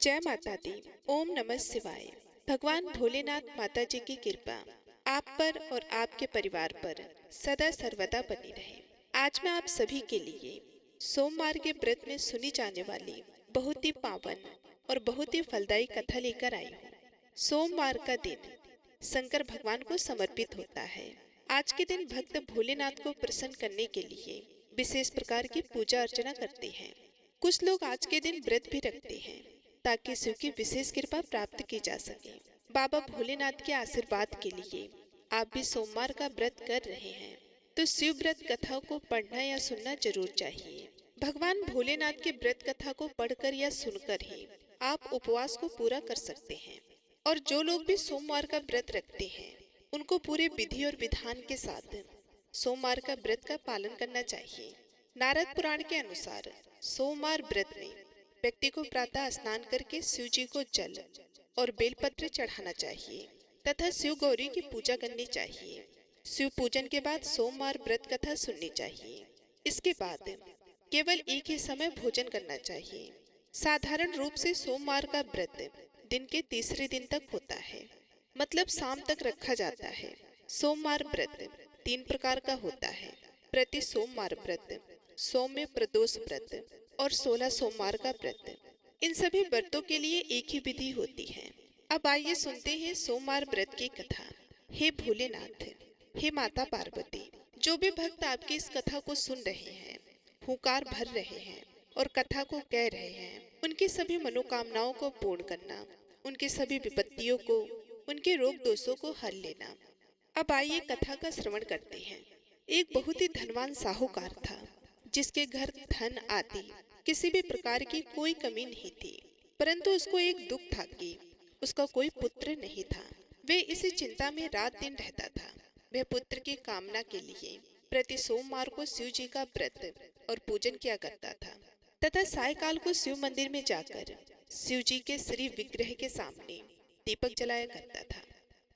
जय माता दी। ओम नमः शिवाय। भगवान भोलेनाथ माता जी की कृपा आप पर और आपके परिवार पर सदा सर्वदा बनी रहे। आज मैं आप सभी के लिए सोमवार के व्रत में सुनी जाने वाली बहुत ही पावन और बहुत ही फलदायी कथा लेकर आई हूँ। सोमवार का दिन शंकर भगवान को समर्पित होता है। आज के दिन भक्त भोलेनाथ को प्रसन्न करने के लिए विशेष प्रकार की पूजा अर्चना करते हैं। कुछ लोग आज के दिन व्रत भी रखते हैं ताकि शिव की विशेष कृपा प्राप्त की जा सके। बाबा भोलेनाथ के आशीर्वाद के लिए आप भी सोमवार का व्रत कर रहे हैं तो शिव व्रत कथा को पढ़ना या सुनना जरूर चाहिए। भगवान भोलेनाथ की व्रत कथा को पढ़कर या सुनकर ही आप उपवास को पूरा कर सकते हैं। और जो लोग भी सोमवार का व्रत रखते हैं उनको पूरे विधि और विधान के साथ सोमवार का व्रत का पालन करना चाहिए। नारद पुराण के अनुसार सोमवार व्रत में व्यक्ति को प्रातः स्नान करके शिव जी को जल और बेलपत्र चढ़ाना चाहिए तथा शिव गौरी की पूजा करनी चाहिए। शिव पूजन के बाद सोमवार व्रत कथा सुननी चाहिए। इसके बाद केवल एक ही समय भोजन करना चाहिए। साधारण रूप से सोमवार का व्रत दिन के तीसरे दिन तक होता है, मतलब शाम तक रखा जाता है। सोमवार व्रत 3 प्रकार का होता है: प्रति सोमवार व्रत, सौम्य प्रदोष व्रत और 16 सोमवार का व्रत। इन सभी व्रतों के लिए एक ही विधि होती है। अब आइए सुनते हैं सोमवार व्रत की कथा। हे भोलेनाथ, हे माता पार्वती, जो भी भक्त आपकी इस कथा को सुन रहे हैं, हुंकार भर रहे हैं और कथा को कह रहे हैं, उनकी सभी मनोकामनाओं को पूर्ण करना, उनकी सभी विपत्तियों को, उनके रोग दोषों को हल लेना। अब आइए कथा का श्रवण करते हैं। एक बहुत ही धनवान साहूकार था जिसके घर धन आदि किसी भी प्रकार की कोई कमी नहीं थी, परंतु उसको एक दुख था कि उसका कोई पुत्र नहीं था। वे इसी चिंता में रात दिन रहता था। वह पुत्र की कामना के लिए प्रति सोमवार को शिव जी का व्रत और पूजन किया करता था तथा सायकाल को शिव मंदिर में जाकर शिव जी के श्री विग्रह के सामने दीपक जलाया करता था।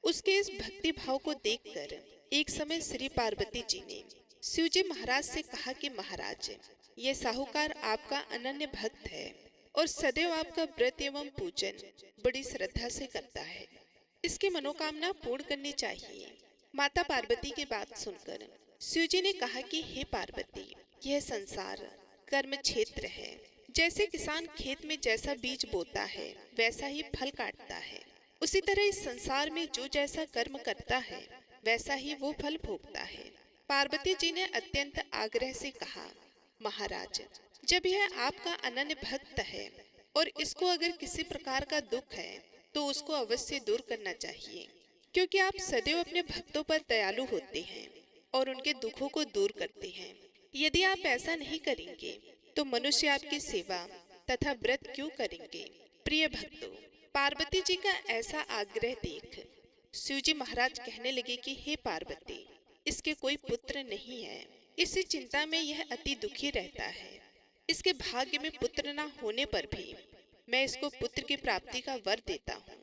उसके इस भक्ति भाव को देखकर एक समय श्री पार्वती जी ने शिव जी महाराज से कहा कि महाराज, ये साहूकार आपका अनन्य भक्त है और सदैव आपका व्रत एवं पूजन बड़ी श्रद्धा से करता है। इसकी मनोकामना पूर्ण करनी चाहिए। माता पार्वती की बात सुनकर शिव जी ने कहा कि हे पार्वती, यह संसार कर्म क्षेत्र है। जैसे किसान खेत में जैसा बीज बोता है वैसा ही फल काटता है, उसी तरह इस संसार में जो जैसा कर्म करता है वैसा ही वो फल भोगता है। पार्वती जी ने अत्यंत आग्रह से कहा, महाराज, जब यह आपका अनन्य भक्त है और इसको अगर किसी प्रकार का दुख है तो उसको अवश्य दूर करना चाहिए, क्योंकि आप सदैव अपने भक्तों पर दयालु होते हैं और उनके दुखों को दूर करते हैं। यदि आप ऐसा नहीं करेंगे तो मनुष्य आपकी सेवा तथा व्रत क्यों करेंगे। प्रिय भक्तों, पार्वती जी का ऐसा आग्रह देख शिव जी महाराज कहने लगे कि हे पार्वती, इसके कोई पुत्र नहीं है। इसी चिंता में यह अति दुखी रहता है। इसके भाग्य में पुत्र न होने पर भी मैं इसको पुत्र की प्राप्ति का वर देता हूँ,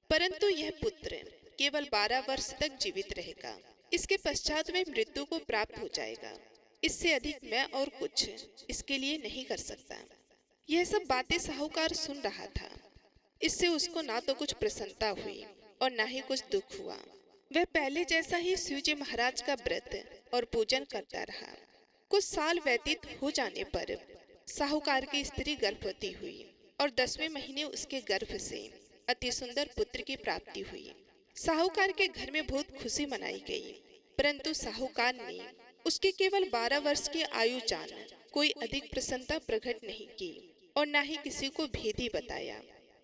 परंतु यह पुत्र केवल 12 वर्ष तक जीवित रहेगा। इसके पश्चात में मृत्यु को प्राप्त हो जाएगा। इससे अधिक मैं और कुछ इसके लिए नहीं कर सकता। यह सब बातें साहूकार सुन रहा था। इससे उसको ना तो कुछ प्रसन्नता हुई और ना ही कुछ दुख हुआ। वह पहले जैसा ही शिव जी महाराज का व्रत और पूजन करता रहा। कुछ साल व्यतीत हो जाने पर साहूकार की स्त्री गर्भवती हुई और 10वें महीने उसके गर्भ से अति सुंदर पुत्र की प्राप्ति हुई। साहूकार के घर में बहुत खुशी मनाई गई, परंतु साहूकार ने उसके केवल 12 वर्ष की आयु जान कोई अधिक प्रसन्नता प्रकट नहीं की और न ही किसी को भेद ही बताया।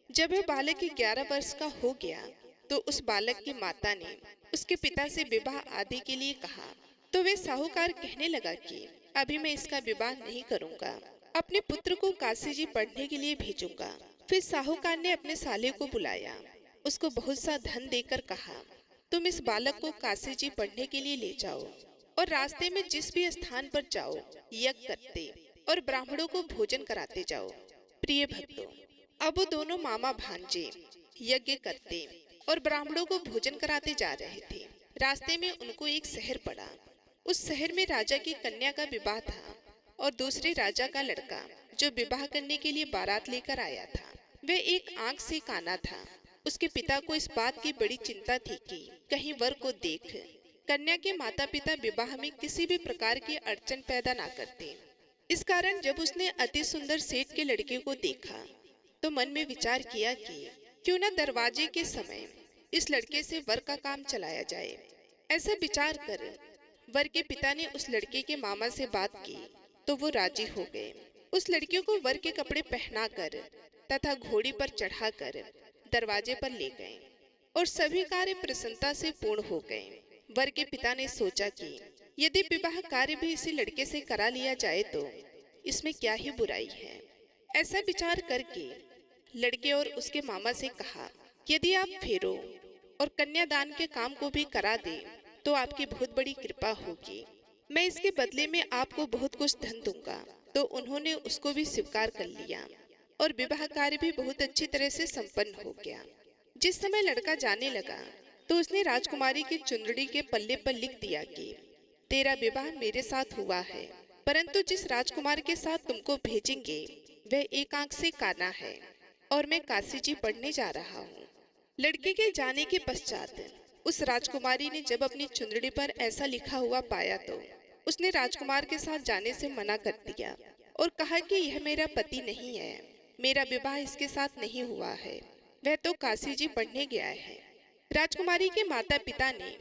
जब वह बालक 11 वर्ष का हो गया तो उस बालक की माता ने उसके पिता से विवाह आदि के लिए कहा, तो वे साहूकार कहने लगा कि अभी मैं इसका विवाह नहीं करूंगा, अपने पुत्र को काशी जी पढ़ने के लिए भेजूंगा। फिर साहूकार ने अपने साले को बुलाया, उसको बहुत सा धन देकर कहा, तुम इस बालक को काशी जी पढ़ने के लिए ले जाओ और रास्ते में जिस भी स्थान पर जाओ यज्ञ करते और ब्राह्मणों को भोजन कराते जाओ। प्रिय भक्तों, अब वो दोनों मामा भांजे यज्ञ करते और ब्राह्मणों को भोजन कराते जा रहे थे। रास्ते में उनको एक शहर पड़ा। उस शहर में राजा की कन्या का विवाह था और दूसरे राजा का लड़का जो विवाह करने के लिए बारात लेकर आया था, वह एक आंख से काना था। उसके पिता को इस बात की बड़ी चिंता थी कि कहीं वर को देख कन्या के माता पिता विवाह में किसी भी प्रकार की अड़चन पैदा ना करते। इस कारण जब उसने अति सुंदर सेठ के लड़के को देखा तो मन में विचार किया कि क्यों न दरवाजे के समय इस लड़के से वर का काम चलाया जाए। ऐसा विचार कर वर के पिता ने उस लड़के के मामा से बात की तो वो राजी हो गए। उस लड़के को वर के कपड़े पहनाकर तथा घोड़ी पर चढ़ाकर दरवाजे पर ले गए और सभी कार्य प्रसन्नता से पूर्ण हो गए। वर के पिता ने सोचा कि यदि विवाह कार्य भी इसी लड़के से करा लिया जाए तो इसमें क्या ही बुराई है। ऐसा विचार करके लड़के और उसके मामा से कहा, यदि आप फेरो और कन्यादान के काम को भी करा दे तो आपकी बहुत बड़ी कृपा होगी। मैं इसके बदले में आपको बहुत कुछ धन दूंगा। तो उन्होंने उसको भी स्वीकार कर लिया और विवाह कार्य भी बहुत अच्छी तरह से संपन्न हो गया। जिस समय लड़का जाने लगा तो उसने राजकुमारी की चुंदड़ी के पल्ले पर लिख दिया कि तेरा विवाह मेरे साथ हुआ है, परंतु जिस राजकुमार के साथ तुमको भेजेंगे वह एक आंख से काना है और मैं काशी जी पढ़ने जा रहा हूँ। लड़के के जाने के पश्चात उस राजकुमारी ने जब अपनी चुंदड़ी पर ऐसा लिखा हुआ पाया तो उसने राजकुमार के साथ जाने से मना कर दिया और कहा कि यह मेरा पति नहीं है, मेरा विवाह इसके साथ नहीं हुआ है, वह तो काशी जी पढ़ने गया है। राजकुमारी के माता पिता ने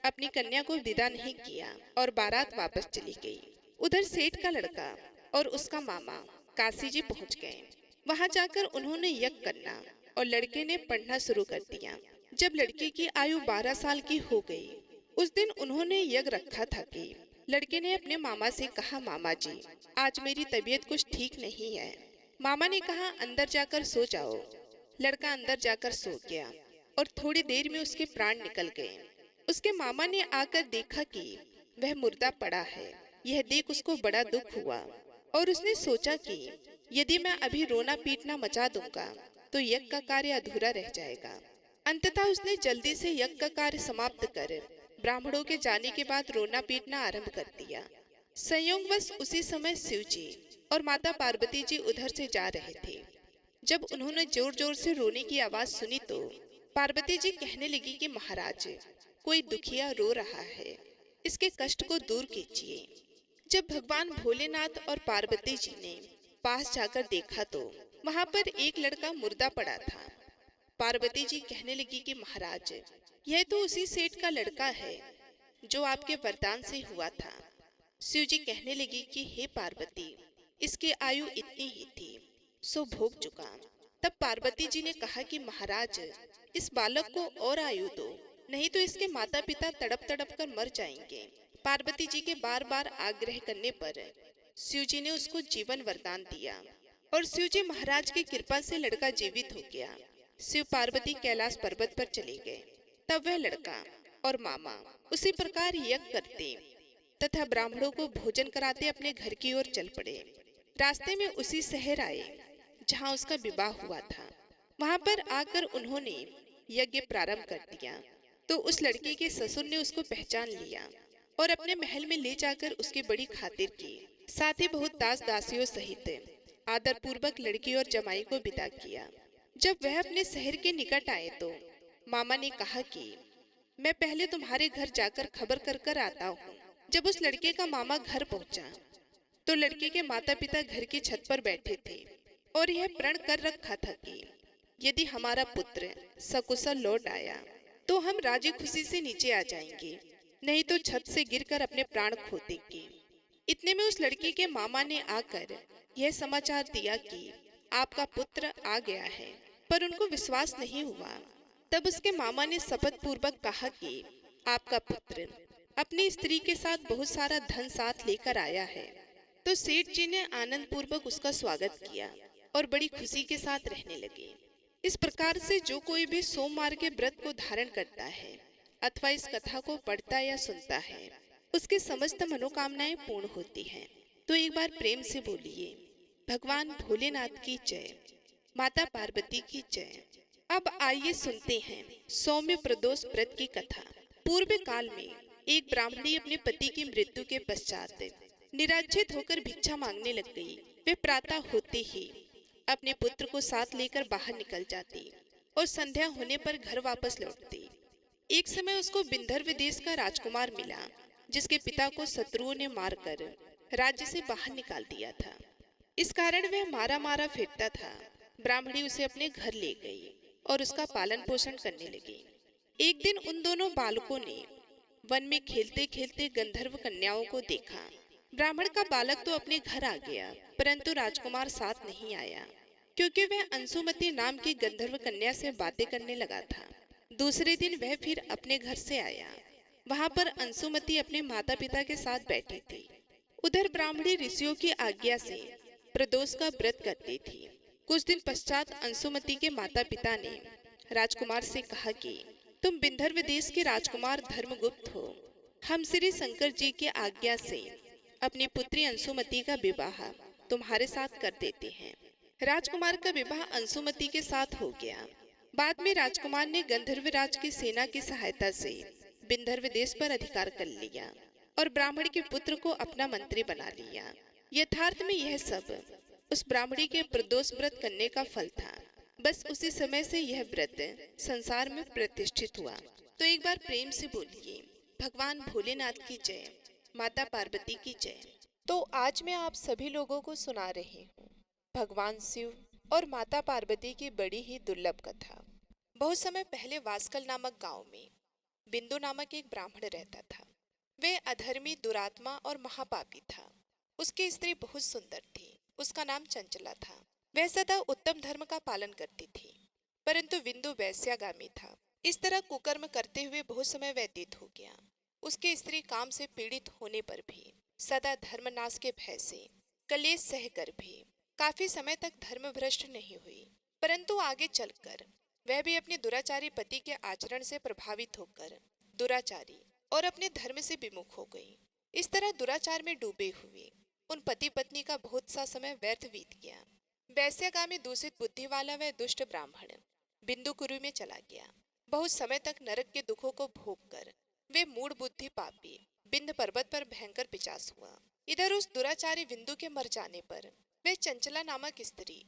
अपनी कन्या को विदा नहीं किया और बारात वापस चली गई। उधर सेठ का लड़का और उसका मामा काशी जी पहुंच गए। वहां जाकर उन्होंने यज्ञ करना और लड़के ने पढ़ना शुरू कर दिया। जब लड़के की आयु 12 साल की हो गई, उस दिन उन्होंने यज्ञ रखा था कि लड़के ने अपने मामा से कहा, मामा जी आज मेरी तबीयत कुछ ठीक नहीं है। मामा ने कहा, अंदर जाकर सो जाओ। लड़का अंदर जाकर सो गया और थोड़ी देर में उसके प्राण निकल गए। उसके मामा ने आकर देखा कि वह मुर्दा पड़ा है। यह देख उसको बड़ा दुख हुआ और उसने सोचा कि यदि मैं अभी रोना पीटना मचा दूंगा तो यज्ञ का कार्य अधूरा रह जाएगा। अंततः उसने जल्दी से यज्ञ का कार्य समाप्त कर ब्राह्मणों के जाने के बाद रोना पीटना आरंभ कर दिया। संयोगवश उसी समय शिव जी और माता पार्वती जी उधर से जा रहे थे। जब उन्होंने जोर जोर से रोने की आवाज सुनी तो पार्वती जी कहने लगी कि महाराज कोई दुखिया रो रहा है, इसके कष्ट को दूर कीजिए। जब भगवान भोलेनाथ और पार्वती जी ने पास जाकर देखा तो वहां पर एक लड़का मुर्दा पड़ा था। पार्वती जी कहने लगी कि महाराज यह तो उसी सेठ का लड़का है जो आपके वरदान से हुआ था। शिव जी कहने लगी कि हे पार्वती इसकी आयु इतनी ही थी सो भोग चुका। तब पार्वती जी ने कहा कि महाराज इस बालक को और आयु दो, नहीं तो इसके माता पिता तड़प तड़प कर मर जाएंगे। पार्वती जी के बार बार आग्रह करने पर शिव जी ने उसको जीवन वरदान दिया और शिव जी महाराज की कृपा से लड़का जीवित हो गया। शिव पार्वती कैलाश पर्वत पर चले गए। तब वह लड़का और मामा उसी प्रकार यज्ञ करते तथा ब्राह्मणों को भोजन कराते अपने घर की ओर चल पड़े। रास्ते में उसी शहर आए जहाँ उसका विवाह हुआ था। वहां पर आकर उन्होंने यज्ञ प्रारंभ कर दिया तो उस लड़के के ससुर ने उसको पहचान लिया और अपने महल में ले जाकर उसकी बड़ी खातिर की। साथ ही बहुत दास दासियों सहित आदर पूर्वक लड़की और जमाई को विदा किया। जब वह अपने शहर के निकट आए तो मामा ने कहा कि मैं पहले तुम्हारे घर जाकर खबर कर कर आता हूँ। जब उस लड़के का मामा घर पहुंचा तो लड़के के माता पिता घर की छत पर बैठे थे और यह प्रण कर रखा था कि यदि हमारा पुत्र सकुशल लौट आया तो हम राजी खुशी से नीचे आ जाएंगे, नहीं तो छत से गिरकर अपने प्राण खो देंगे। इतने में उस लड़के के मामा ने आकर यह समाचार दिया कि आपका पुत्र आ गया है, पर उनको विश्वास नहीं हुआ। तब उसके मामा ने शपथ पूर्वक कहा कि आपका पुत्र अपनी स्त्री के साथ बहुत सारा धन साथ लेकर आया है। तो सेठ जी ने आनंद पूर्वक उसका स्वागत किया और बड़ी खुशी के साथ रहने लगे। इस प्रकार से जो कोई भी सोमवार के व्रत को धारण करता है अथवा इस कथा को पढ़ता या सुनता है उसकी समस्त मनोकामनाएं पूर्ण होती हैं। तो एक बार प्रेम से बोलिए, भगवान भोलेनाथ की जय, माता पार्वती की जय। अब आइए सुनते हैं सौम्य प्रदोष व्रत की कथा। पूर्व काल में एक ब्राह्मणी अपने पति की मृत्यु के पश्चात निराश्रित होकर भिक्षा मांगने लग गई। वे प्रातः होते ही अपने पुत्र को साथ लेकर बाहर निकल जाती और संध्या होने पर घर वापस लौटती। एक समय उसको विंध्यर्व देश का राजकुमार मिला, जिसके पिता को शत्रुओं ने मारकर राज्य से बाहर निकाल दिया था। इस कारण वह मारा मारा फिरता था। ब्राह्मणी उसे अपने घर ले गई और उसका पालन पोषण करने लगी। एक दिन उन दोनों बालकों ने वन में खेलते खेलते गंधर्व कन्याओं को देखा। ब्राह्मण का बालक तो अपने घर आ गया, परंतु राजकुमार साथ नहीं आया, क्योंकि वह अंशुमति नाम की गंधर्व कन्या से बातें करने लगा था। दूसरे दिन वह फिर अपने घर से आया। वहां पर अंशुमति अपने माता पिता के साथ बैठी थी। उधर ब्राह्मणी ऋषियों की आज्ञा से प्रदोष का व्रत करती थी। कुछ दिन पश्चात अंशुमति के माता पिता ने राजकुमार से कहा कि तुम विंध्यर्व देश के राजकुमार धर्मगुप्त हो। हम श्री शंकर जी की आज्ञा से अपनी पुत्री अंशुमति का विवाह तुम्हारे साथ कर देते हैं। राजकुमार का विवाह अंशुमति के साथ हो गया। बाद में राजकुमार ने गंधर्वराज की सेना की सहायता से विंध्यर्व देश पर अधिकार कर लिया और ब्राह्मण के पुत्र को अपना मंत्री बना लिया। यथार्थ में यह सब उस ब्राह्मणी के प्रदोष व्रत करने का फल था। बस उसी समय से यह व्रत संसार में प्रतिष्ठित हुआ। तो एक बार प्रेम से बोलिए, भगवान भोलेनाथ की जय, माता पार्वती की जय। तो आज मैं आप सभी लोगों को सुना रही हूँ भगवान शिव और माता पार्वती की बड़ी ही दुर्लभ कथा। बहुत समय पहले वास्कल नामक गांव में बिंदु नामक एक ब्राह्मण रहता था। वह अधर्मी, दुरात्मा और महापापी था। उसकी स्त्री बहुत सुंदर थी। उसका नाम चंचला था। वह सदा उत्तम धर्म का पालन करती थी, परंतु बिंदु वैश्यागामी था। इस तरह कुकर्म करते हुए बहुत समय व्यतीत हो गया। उसकी स्त्री काम से पीड़ित होने पर भी, सदा धर्मनाश के भय से कलेश सहकर भी काफी समय तक धर्म भ्रष्ट नहीं हुई। परंतु आगे चलकर वह भी अपने दुराचारी पति के आचरण से प्रभावित होकर दुराचारी और अपने धर्म से विमुख हो गई। इस तरह दुराचार में डूबे हुए उन पति पत्नी का बहुत सा समय व्यर्थ बीत गया। वैश्यागामी दूषित बुद्धि वाला वह दुष्ट ब्राह्मण बिंदुकुरु में चला गया। बहुत समय तक नरक के दुखों को भोग कर वे मूढ़ बुद्धि पापी बिंद पर्वत पर भयंकर पिचास हुआ। इधर उस दुराचारी बिंदु के मर जाने पर वह चंचला नामक स्त्री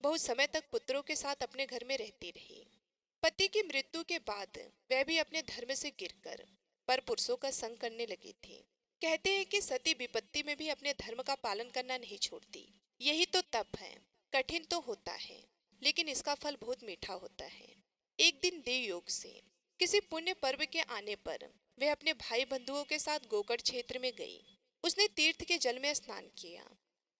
बहुत समय तक पुत्रों के साथ अपने घर में रहती रही। पति की मृत्यु के बाद वह भी अपने धर्म से गिरकर पर पुरुषों का संग करने लगी थी। कहते हैं कि सती विपत्ति में भी अपने धर्म का पालन करना नहीं छोड़ती। यही तो तप है। कठिन तो होता है, लेकिन इसका फल बहुत मीठा होता है। एक दिन देव योग से किसी पुण्य पर्व के आने पर वह अपने भाई बंधुओं के साथ गोकर्ण क्षेत्र में गई। उसने तीर्थ के जल में स्नान किया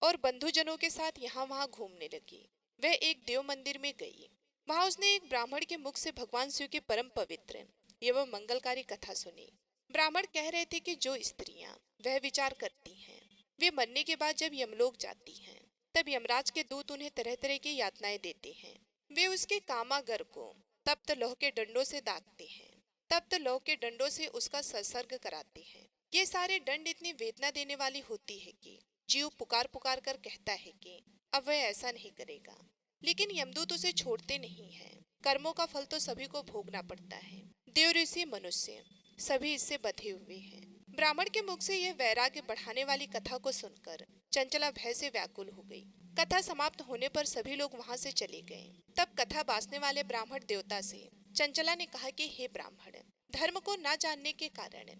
और बंधुजनों के साथ यहाँ वहाँ घूमने लगी। वह एक देव मंदिर में गई। वहां उसने एक ब्राह्मण के मुख से भगवान शिव की परम पवित्र एवं मंगलकारी कथा सुनी। ब्राह्मण कह रहे थे कि जो स्त्रियां वह विचार करती हैं, वे मरने के बाद जब यमलोक जाती हैं, तब यमराज के दूत उन्हें तरह तरह की यातनाएं देते हैं। वे उसके कामागर को तप्त लौह के डंडों से दागते हैं। तप्त लौह के डंडों से उसका संसर्ग कराते हैं। ये सारे दंड इतनी वेदना देने वाली होती है कि जीव पुकार पुकार कर कहता है कि अब वह ऐसा नहीं करेगा। लेकिन यमदूत उसे छोड़ते नहीं हैं। कर्मों का फल तो सभी को भोगना पड़ता है। देव, ऋषि, मनुष्य सभी इससे बंधे हुए हैं। ब्राह्मण के मुख से यह वैराग्य बढ़ाने वाली कथा को सुनकर चंचला भय से व्याकुल हो गई। कथा समाप्त होने पर सभी लोग वहां से चले गए। तब कथा बांसने वाले ब्राह्मण देवता से चंचला ने कहा कि हे ब्राह्मण, धर्म को न जानने के कारण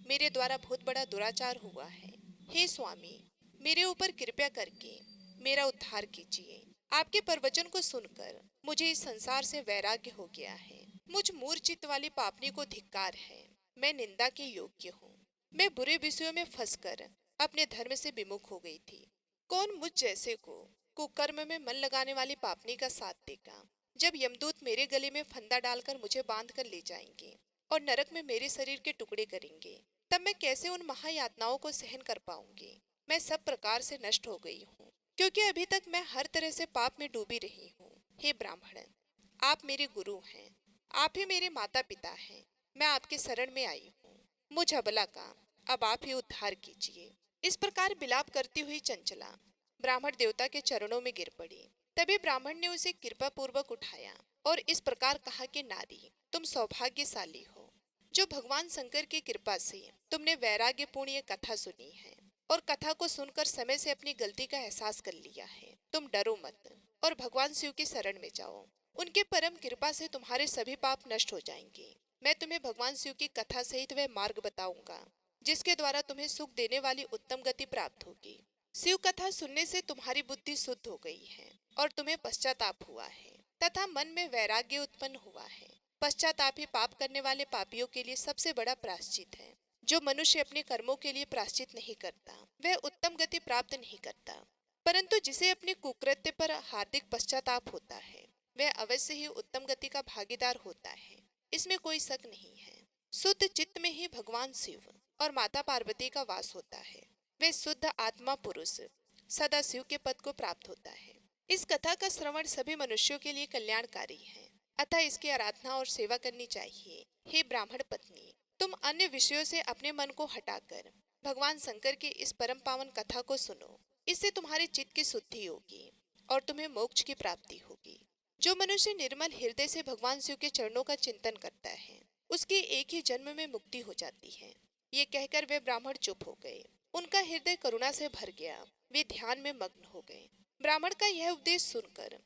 मेरे द्वारा बहुत बड़ा दुराचार हुआ है। हे स्वामी, मेरे ऊपर कृपा करके मेरा उद्धार कीजिए। आपके प्रवचन को सुनकर मुझे इस संसार से वैराग्य हो गया है। मुझ मूर्छित वाली पापनी को धिक्कार है। मैं निंदा के योग्य हूँ। मैं बुरे विषयों में फंसकर अपने धर्म से विमुख हो गई थी। कौन मुझ जैसे को कुकर्म में मन लगाने वाली पापनी का साथ देगा? जब यमदूत मेरे गले में फंदा डालकर मुझे बांध कर ले जाएंगे और नरक में मेरे शरीर के टुकड़े करेंगे, तब मैं कैसे उन महायातनाओं को सहन कर पाऊंगी? मैं सब प्रकार से नष्ट हो गई हूँ, क्योंकि अभी तक मैं हर तरह से पाप में डूबी रही हूँ। हे ब्राह्मण, आप मेरे गुरु हैं, आप ही मेरे माता पिता हैं। मैं आपके शरण में आई हूँ। मुझ अबला का अब आप ही उद्धार कीजिए। इस प्रकार विलाप करती हुई चंचला ब्राह्मण देवता के चरणों में गिर पड़ी। तभी ब्राह्मण ने उसे कृपा पूर्वक उठाया और इस प्रकार कहा कि नारी, तुम सौभाग्यशाली हो, जो भगवान शंकर की कृपा से तुमने वैराग्यपूर्ण ये कथा सुनी है और कथा को सुनकर समय से अपनी गलती का एहसास कर लिया है। तुम डरो मत और भगवान शिव की शरण में जाओ। उनके परम कृपा से तुम्हारे सभी पाप नष्ट हो जाएंगे। मैं तुम्हें भगवान शिव की कथा सहित वह मार्ग बताऊंगा जिसके द्वारा तुम्हें सुख देने वाली उत्तम गति प्राप्त होगी। शिव कथा सुनने से तुम्हारी बुद्धि शुद्ध हो गई है और तुम्हें पश्चाताप हुआ है तथा मन में वैराग्य उत्पन्न हुआ है। पश्चाताप ही पाप करने वाले पापियों के लिए सबसे बड़ा प्रायश्चित है। जो मनुष्य अपने कर्मों के लिए प्रायश्चित नहीं करता वह उत्तम गति प्राप्त नहीं करता, परंतु जिसे अपने कुकृत्य पर हार्दिक पश्चाताप होता है वह अवश्य ही उत्तम गति का भागीदार होता है, इसमें कोई शक नहीं है। शुद्ध चित्त में ही भगवान शिव और माता पार्वती का वास होता है। वे शुद्ध आत्मा पुरुष सदा शिव के पद को प्राप्त होता है। इस कथा का श्रवण सभी मनुष्यों के लिए कल्याणकारी है, अतः इसकी आराधना और सेवा करनी चाहिए। हे ब्राह्मण पत्नी, तुम अन्य विषयों से अपने मन को हटाकर भगवान शंकर की इस परम पावन कथा को सुनो। इससे तुम्हारे चित्त की शुद्धि होगी और तुम्हें मोक्ष की प्राप्ति होगी। जो मनुष्य निर्मल हृदय से भगवान शिव के चरणों का चिंतन करता है उसकी एक ही जन्म में मुक्ति हो जाती है। ये कहकर वे ब्राह्मण चुप हो गए। उनका हृदय करुणा से भर गया। वे ध्यान में मग्न हो गए। ब्राह्मण का यह उपदेश सुनकर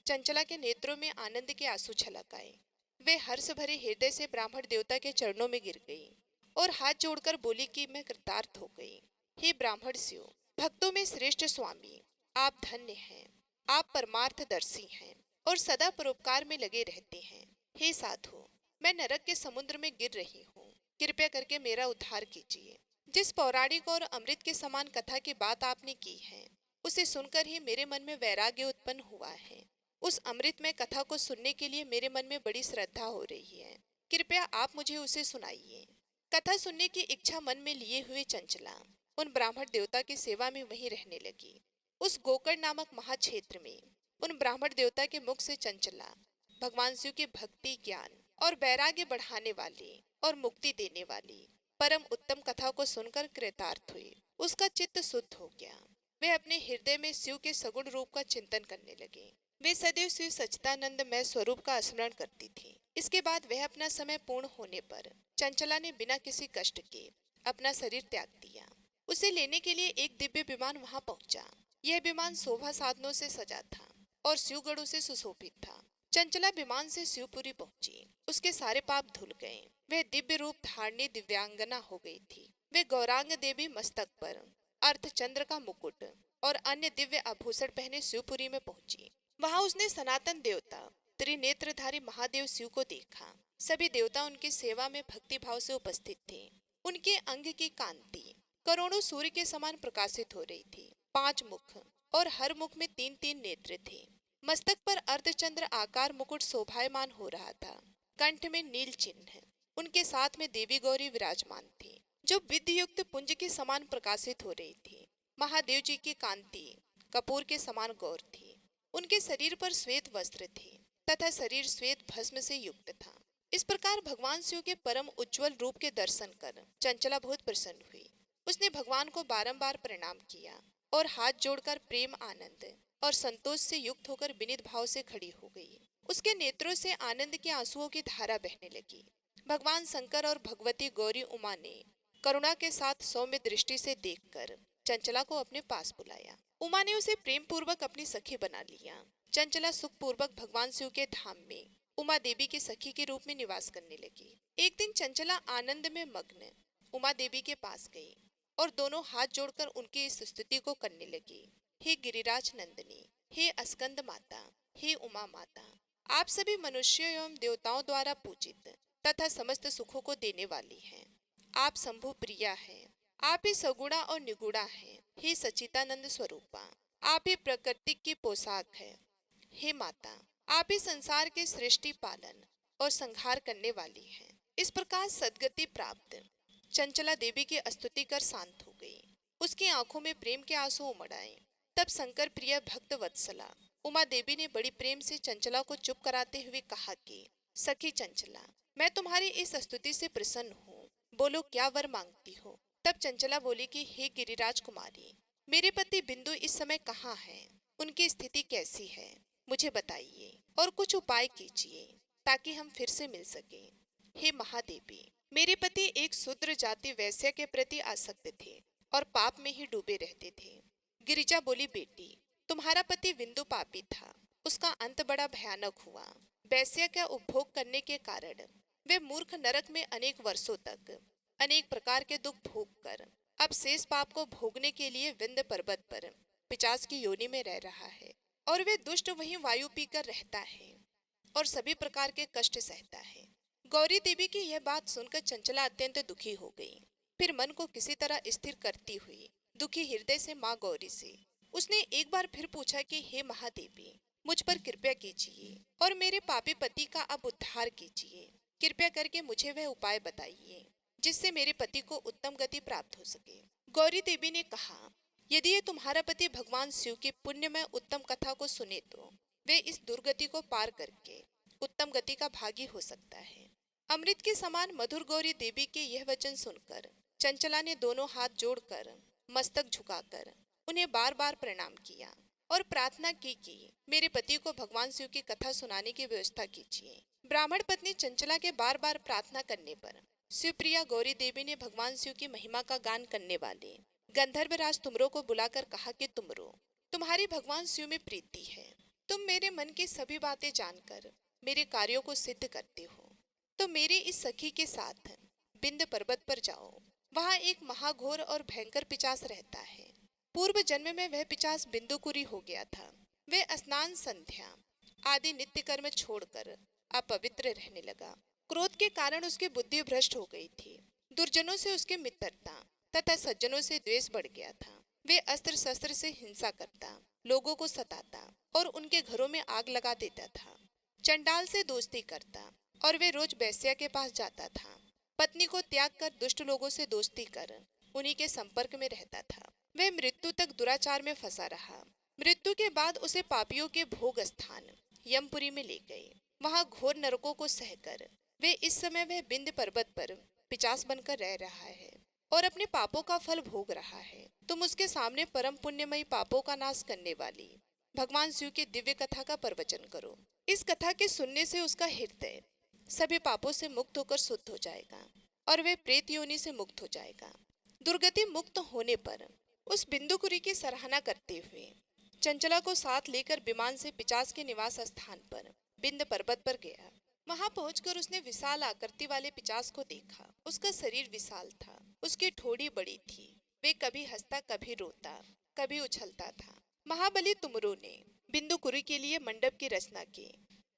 चंचला के नेत्रों में आनंद के आंसू छलक आए। वे हर्ष भरे हृदय से ब्राह्मण देवता के चरणों में गिर गई और हाथ जोड़कर बोली कि मैं कृतार्थ हो गई। हे ब्राह्मण शिव, भक्तों में श्रेष्ठ स्वामी, आप धन्य हैं। आप परमार्थदर्शी हैं और सदा परोपकार में लगे रहते हैं। हे साधु, मैं नरक के समुद्र में गिर रही हूँ, कृपया करके मेरा उद्धार कीजिए। जिस पौराणिक और अमृत के समान कथा की बात आपने की है उसे सुनकर ही मेरे मन में वैराग्य उत्पन्न हुआ है। उस अमृतमय कथा को सुनने के लिए मेरे मन में बड़ी श्रद्धा हो रही है। कृपया आप मुझे उसे सुनाइए। कथा सुनने की इच्छा मन में लिए हुए चंचला उन ब्राह्मण देवता की सेवा में वहीं रहने लगी। उस गोकर्ण नामक महाक्षेत्र में उन ब्राह्मण देवता के मुख से चंचला भगवान शिव की भक्ति, ज्ञान और वैराग्य बढ़ाने वाली और मुक्ति देने वाली परम उत्तम कथा को सुनकर कृतार्थ हुई। उसका चित्त शुद्ध हो गया। वे अपने हृदय में शिव के सगुण रूप का चिंतन करने लगे। वे सदैव शिव सच्चिदानंदमय स्वरूप का स्मरण करती थी। इसके बाद वह अपना समय पूर्ण होने पर चंचला ने बिना किसी कष्ट के अपना शरीर त्याग दिया। उसे लेने के लिए एक दिव्य विमान वहां पहुंचा। यह विमान शोभा साधनों से सजा था और शिवगणों से सुशोभित था। चंचला विमान से शिवपुरी पहुंची। उसके सारे पाप धुल गए। वह दिव्य रूप धारणी दिव्यांगना हो गई थी। वे गौरांग देवी मस्तक पर अर्धचंद्र का मुकुट और अन्य दिव्य आभूषण पहने शिवपुरी में पहुंची। वहां उसने सनातन देवता त्रिनेत्रधारी महादेव शिव को देखा। सभी देवता उनकी सेवा में भक्ति भाव से उपस्थित थे। उनके अंग की कांति करोड़ों सूर्य के समान प्रकाशित हो रही थी। 5 मुख और हर मुख में 3-3 नेत्र थे। मस्तक पर अर्धचंद्र आकार मुकुट शोभायमान हो रहा था। कंठ में नील चिन्ह। उनके साथ में देवी गौरी विराजमान थी जो विद्य युक्त पुंज के समान प्रकाशित हो रही थी। महादेव जी की कांति कपूर के समान गौर थी। उनके शरीर पर श्वेत वस्त्र थे तथा शरीर श्वेत भस्म से युक्त था। इस प्रकार भगवान शिव के परम उज्जवल रूप के दर्शन कर चंचला बहुत प्रसन्न हुई। उसने भगवान को बारंबार प्रणाम किया और हाथ जोड़कर प्रेम, आनंद और संतोष से युक्त होकर विनीत भाव से खड़ी हो गई। उसके नेत्रों से आनंद के आंसुओं की धारा बहने लगी। भगवान शंकर और भगवती गौरी उमा ने करुणा के साथ सौम्य दृष्टि से देखकर चंचला को अपने पास बुलाया। उमा ने उसे प्रेम पूर्वक अपनी सखी बना लिया। चंचला सुख पूर्वक भगवान शिव के धाम में उमा देवी की सखी के रूप में निवास करने लगी। एक दिन चंचला आनंद में मग्न उमा देवी के पास गई और दोनों हाथ जोड़कर उनकी इस स्तुति को करने लगी। हे गिरिराज नंदिनी, हे अस्कंद माता, हे उमा माता, आप सभी मनुष्यों एवं देवताओं द्वारा पूजित तथा समस्त सुखों को देने वाली हैं। आप शंभु प्रिया हैं। आप ही सगुणा और निगुणा हैं। हे सच्चिदानंद स्वरूपा, आप ही प्रकृति की पोशाक है। हे माता, आप ही संसार के सृष्टि, पालन और संहार करने वाली हैं। इस प्रकार सद्गति प्राप्त चंचला देवी की स्तुति कर शांत हो गई। उसकी आंखों में प्रेम के आंसू उमड़ आए। तब शंकर प्रिय भक्त वत्सला उमा देवी ने बड़ी प्रेम से चंचला को चुप कराते हुए कहा कि सखी चंचला, मैं तुम्हारी इस स्तुति से प्रसन्न हूँ। बोलो क्या वर मांगती हो। तब चंचला बोली कि हे गिरिराज कुमारी, मेरे पति बिंदु इस समय कहाँ हैं? उनकी स्थिति कैसी है, मुझे बताइए और कुछ उपाय कीजिए ताकि हम फिर से मिल सकें। हे महादेवी, मेरे पति एक शूद्र जाति वैश्य के प्रति आसक्त थे और पाप में ही डूबे रहते थे। गिरिजा बोली, बेटी तुम्हारा पति विंदु पापी था, उसका अंत बड़ा भयानक हुआ। वैश्य का उपभोग करने के कारण वे मूर्ख नरक में अनेक वर्षों तक अनेक प्रकार के दुख भोग कर अब शेष पाप को भोगने के लिए विंध्य पर्वत पर पिशाच की योनि में रह रहा है। और वे दुष्ट वहीं वायु पीकर रहता है और सभी प्रकार के कष्ट सहता है। गौरी देवी की यह बात सुनकर चंचला अत्यंत दुखी हो गई। फिर मन को किसी तरह स्थिर करती हुई दुखी हृदय से माँ गौरी से उसने एक बार फिर पूछा कि हे महादेवी, मुझ पर कृपा कीजिए और मेरे पापी पति का अब उद्धार कीजिए। कृपया करके मुझे वह उपाय बताइए जिससे मेरे पति को उत्तम गति प्राप्त हो सके। गौरी देवी ने कहा, यदि ये तुम्हारा पति भगवान शिव की पुण्यमय उत्तम कथा को सुने तो वे इस दुर्गति को पार करके उत्तम गति का भागी हो सकता है। अमृत के समान मधुर गौरी देवी के यह वचन सुनकर चंचला ने दोनों हाथ जोड़कर मस्तक झुकाकर उन्हें बार बार प्रणाम किया और प्रार्थना की कि मेरे पति को भगवान शिव की कथा सुनाने की व्यवस्था कीजिए। ब्राह्मण पत्नी चंचला के बार बार प्रार्थना करने पर शिवप्रिया गौरी देवी ने भगवान शिव की महिमा का गान करने वाले गंधर्वराज तुमरो को बुलाकर कहा कि तुमरो, तुम्हारी भगवान शिव में प्रीति है। तुम मेरे मन की सभी बातें जानकर मेरे कार्यों को सिद्ध करते हो, तो मेरे इस सखी के साथ बिंद पर्वत पर जाओ। वहाँ एक महाघोर और भयंकर पिशाच रहता है। पूर्व जन्म में वह पिशाच बिंदुकुरी हो गया था। वे स्नान संध्या आदि नित्य कर्म छोड़कर अपवित्र रहने लगा। क्रोध के कारण उसकी बुद्धि भ्रष्ट हो गई थी। दुर्जनों से उसकी मित्रता तथा सज्जनों से द्वेष बढ़ गया था। वे अस्त्र शस्त्र से हिंसा करता, लोगों को सताता और उनके घरों में आग लगा देता था। चंडाल से दोस्ती करता और वे रोज वैश्या के पास जाता था। पत्नी को त्याग कर दुष्ट लोगों से दोस्ती कर उन्हीं के संपर्क में रहता था। वह मृत्यु तक दुराचार में फंसा रहा। मृत्यु के बाद उसे पापियों के भोग स्थान यमपुरी में ले गए। वहाँ घोर नरकों को सहकर वे इस समय वह बिंद पर्वत पर पिशाच बनकर रह रहा है और अपने पापों का फल भोग रहा है। तुम उसके सामने परम पुण्यमयी पापों का नाश करने वाली भगवान शिव की दिव्य कथा का प्रवचन करो। इस कथा के सुनने से उसका हृदय सभी पापों से मुक्त होकर शुद्ध हो जाएगा और वे प्रेत योनि से मुक्त हो जाएगा। दुर्गति मुक्त होने पर उस बिंदुकुरी की सराहना करते हुए चंचला को साथ लेकर विमान से पिशाच के निवास स्थान पर बिंद पर्वत पर गया। वहां पहुंचकर उसने विशाल आकृति वाले पिशाच को देखा। उसका शरीर विशाल था, उसकी ठोड़ी बड़ी थी। वे कभी हंसता, कभी रोता, कभी उछलता था। महाबली तुमरो ने बिंदुकुरी के लिए मंडप की रचना की।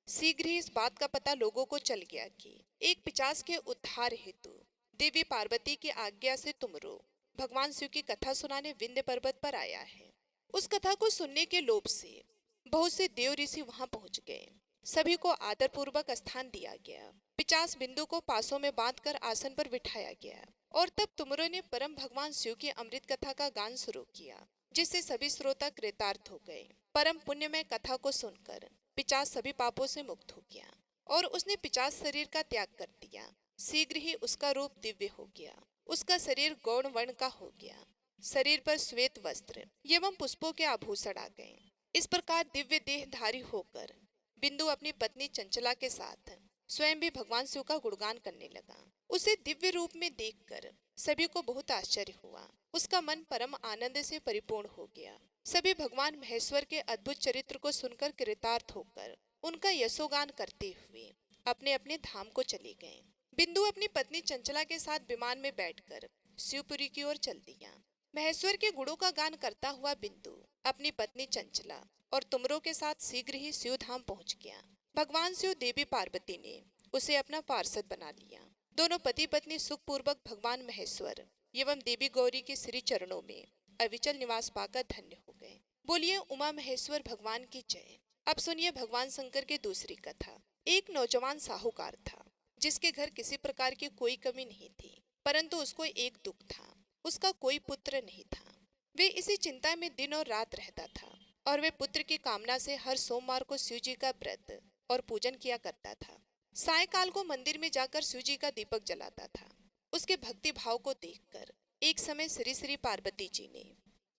शीघ्र ही इस बात का पता लोगों को चल गया कि एक पिशाच के उद्धार हेतु देवी पार्वती की आज्ञा से तुमरो भगवान शिव की कथा सुनाने विंध्य पर्वत पर आया है। उस कथा को सुनने के लोभ से बहुत से देव ऋषि वहां पहुंच गए। सभी को आदर पूर्वक स्थान दिया गया। पिशाच बिंदु को पासों में बांधकर आसन पर बिठाया गया और तब तुमरो ने परम भगवान शिव की अमृत कथा का गान शुरू किया, जिससे सभी श्रोता कृतार्थ हो गए। परम पुण्यमय कथा को सुनकर पिशाच सभी पापों से मुक्त हो गया और उसने पिशाच शरीर का त्याग कर दिया। शीघ्र ही उसका रूप दिव्य हो गया। उसका शरीर गौण वर्ण का हो गया। शरीर पर श्वेत वस्त्र एवं पुष्पों के आभूषण आ गए। इस प्रकार दिव्य देहधारी होकर बिंदु अपनी पत्नी चंचला के साथ स्वयं भी भगवान शिव का गुणगान करने लगा। उसे दिव्य रूप में देखकर सभी को बहुत आश्चर्य हुआ। उसका मन परम आनंद से परिपूर्ण हो गया। सभी भगवान महेश्वर के अद्भुत चरित्र को सुनकर कृतार्थ होकर उनका यशोगान करते हुए अपने अपने धाम को चले गए। बिंदु अपनी पत्नी चंचला के साथ विमान में बैठकर शिवपुरी की ओर चल दिया। महेश्वर के गुणों का गान करता हुआ बिंदु अपनी पत्नी चंचला और तुमरो के साथ शीघ्र ही शिव धाम पहुंच गया। भगवान शिव देवी पार्वती ने उसे अपना पार्षद बना लिया। दोनों पति पत्नी सुखपूर्वक भगवान महेश्वर एवं देवी गौरी के श्री चरणों में अविचल निवास पाकर धन्य हो गए। बोलिए उमा महेश्वर भगवान की जय। अब सुनिए भगवान शंकर की दूसरी कथा। एक नौजवान साहूकार था, जिसके घर किसी प्रकार की कोई कमी नहीं थी, परंतु उसको एक दुख था, उसका कोई पुत्र नहीं था। वे इसी चिंता में दिन और रात रहता था और वे पुत्र की कामना से हर सोमवार को शिव जी का व्रत और पूजन किया करता था। सायकाल को मंदिर में जाकर शिव जी का दीपक जलाता था। उसके भक्ति भाव को देखकर एक समय श्री श्री पार्वती जी ने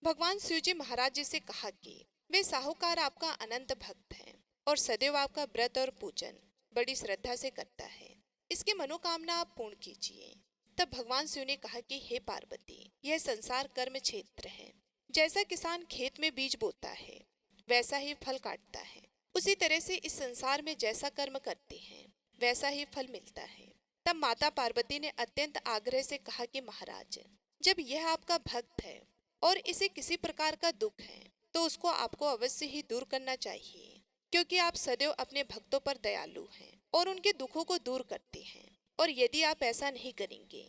भगवान शिव जी महाराज जी से कहा कि वे साहूकार आपका अनंत भक्त हैं और सदैव आपका व्रत और पूजन बड़ी श्रद्धा से करता है। इसकी मनोकामना आप पूर्ण कीजिए। तब भगवान शिव ने कहा कि हे पार्वती, यह संसार कर्म क्षेत्र है। जैसा किसान खेत में बीज बोता है वैसा ही फल काटता है। उसी तरह से इस संसार में जैसा कर्म करते हैं वैसा ही फल मिलता है। तब माता पार्वती ने अत्यंत आग्रह से कहा कि महाराज, जब यह आपका भक्त है और इसे किसी प्रकार का दुख है तो उसको आपको अवश्य ही दूर करना चाहिए, क्योंकि आप सदैव अपने भक्तों पर दयालु हैं और उनके दुखों को दूर करते हैं। और यदि आप ऐसा नहीं करेंगे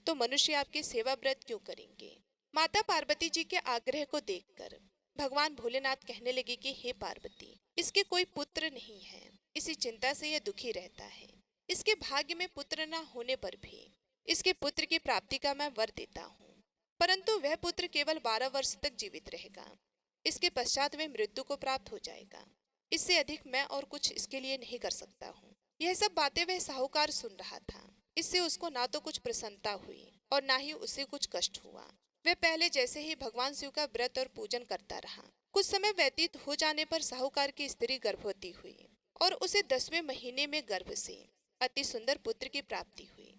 तो मनुष्य आपकी सेवा व्रत क्यों करेंगे। माता पार्वती जी के आग्रह को देखकर भगवान भोलेनाथ कहने लगे कि हे पार्वती, इसके कोई पुत्र नहीं है, इसी चिंता से यह दुखी रहता है। इसके भाग्य में पुत्र न होने पर भी इसके पुत्र की प्राप्ति का मैं वर देता हूँ, परंतु वह पुत्र केवल 12 वर्ष तक जीवित रहेगा। इसके पश्चात वह मृत्यु को प्राप्त हो जाएगा। इससे अधिक मैं और कुछ इसके लिए नहीं कर सकता हूँ। यह सब बातें वह साहूकार सुन रहा था। इससे उसको ना तो कुछ प्रसन्नता हुई और ना ही उसे कुछ कष्ट हुआ। वह पहले जैसे ही भगवान शिव का व्रत और पूजन करता रहा। कुछ समय व्यतीत हो जाने पर साहूकार की स्त्री गर्भवती हुई और उसे 10वें महीने में गर्भ से अति सुंदर पुत्र की प्राप्ति हुई।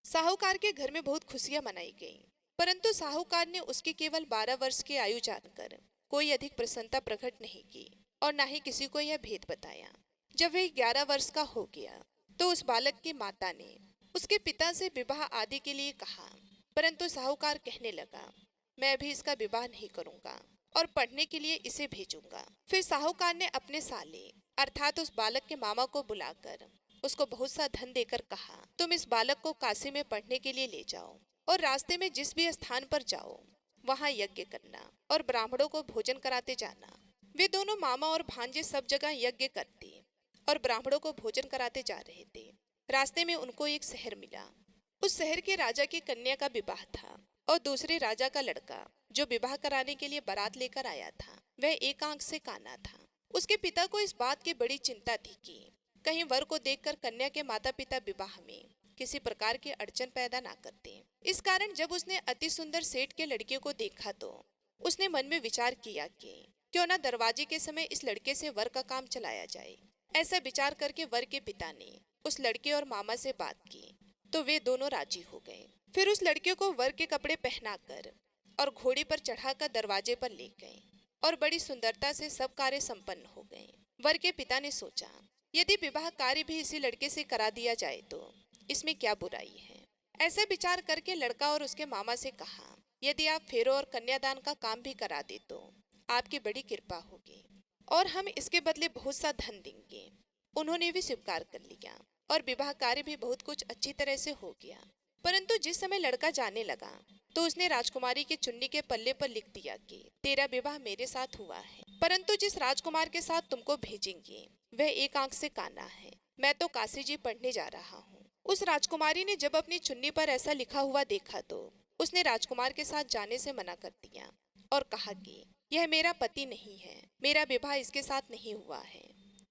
साहूकार के घर में बहुत खुशियां मनाई गईं, परंतु साहूकार ने उसकी केवल 12 वर्ष की आयु जानकर कोई अधिक प्रसन्नता प्रकट नहीं की और ना ही किसी को यह भेद बताया। जब वह 11 वर्ष का हो गया तो उस बालक की माता ने उसके पिता से विवाह आदि के लिए कहा, परंतु साहूकार कहने लगा, मैं अभी इसका विवाह नहीं करूंगा और पढ़ने के लिए इसे भेजूंगा। फिर साहूकार ने अपने साले अर्थात उस बालक के मामा को बुलाकर उसको बहुत सा धन देकर कहा, तुम इस बालक को काशी में पढ़ने के लिए ले जाओ और रास्ते में जिस भी स्थान पर जाओ वहाँ यज्ञ करना और ब्राह्मणों को भोजन कराते जाना। वे दोनों मामा और भांजे सब जगह यज्ञ करते और ब्राह्मणों को भोजन कराते जा रहे थे। रास्ते में उनको एक शहर मिला। उस शहर के राजा की कन्या का विवाह था और दूसरे राजा का लड़का जो विवाह कराने के लिए बारात लेकर आया था वह एक आंख से काना था। उसके पिता को इस बात की बड़ी चिंता थी कि कहीं वर को देखकर कन्या के माता पिता विवाह में किसी प्रकार की अड़चन पैदा ना करते। इस कारण जब उसने अति सुंदर सेठ के लड़के को देखा तो उसने मन में विचार किया कि क्यों ना दरवाजे के समय इस लड़के से वर का काम चलाया जाए। ऐसा विचार करके वर के पिता ने उस लड़के और मामा से बात की तो वे दोनों राजी हो गए। फिर उस लड़के को वर के कपड़े पहनाकर और घोड़े पर चढ़ाकर दरवाजे पर ले गए और बड़ी सुंदरता से सब कार्य संपन्न हो गए। वर के पिता ने सोचा, यदि विवाह कार्य भी इसी लड़के से करा दिया जाए तो इसमें क्या बुराई है। ऐसा विचार करके लड़का और उसके मामा से कहा, यदि आप फेरों और कन्यादान का काम भी करा दे तो आपकी बड़ी कृपा होगी और हम इसके बदले बहुत सा धन देंगे। उन्होंने भी स्वीकार कर लिया और विवाह कार्य भी बहुत कुछ अच्छी तरह से हो गया। परंतु जिस समय लड़का जाने लगा तो उसने राजकुमारी की चुन्नी के पल्ले पर लिख दिया कि तेरा विवाह मेरे साथ हुआ है, परंतु जिस राजकुमार के साथ तुमको भेजेंगे वह एक आंख से काना है। मैं तो काशी जी पढ़ने जा रहा हूँ। उस राजकुमारी ने जब अपनी चुन्नी पर ऐसा लिखा हुआ देखा तो उसने राजकुमार के साथ जाने से मना कर दिया और कहा कि यह मेरा पति नहीं है, मेरा विवाह इसके साथ नहीं हुआ है,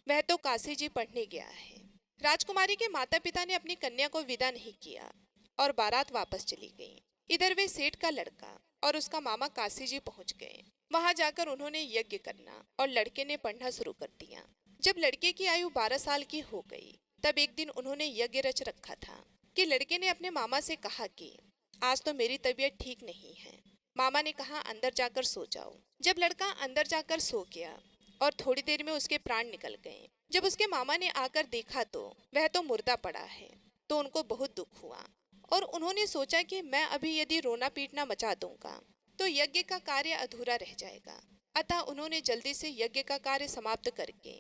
वह तो काशी जी पढ़ने गया है। राजकुमारी के माता पिता ने अपनी कन्या को विदा नहीं किया और बारात वापस चली गई। इधर वे सेठ का लड़का और उसका मामा काशी जी पहुंच गए। वहां जाकर उन्होंने यज्ञ करना और लड़के ने पढ़ना शुरू कर दिया। जब लड़के की आयु 12 साल की हो गई तब एक दिन उन्होंने यज्ञ रच रखा था कि लड़के ने अपने मामा से कहा कि आज तो मेरी तबीयत ठीक नहीं है। मामा ने कहा अंदर जाकर सो जाओ। जब लड़का अंदर जाकर सो गया और थोड़ी देर में उसके प्राण निकल गए। जब उसके मामा ने आकर देखा तो वह तो मुर्दा पड़ा है, तो उनको बहुत दुख हुआ और उन्होंने सोचा कि मैं अभी यदि रोना पीटना मचा दूंगा तो यज्ञ का कार्य अधूरा रह जाएगा। अतः उन्होंने जल्दी से यज्ञ का कार्य समाप्त करके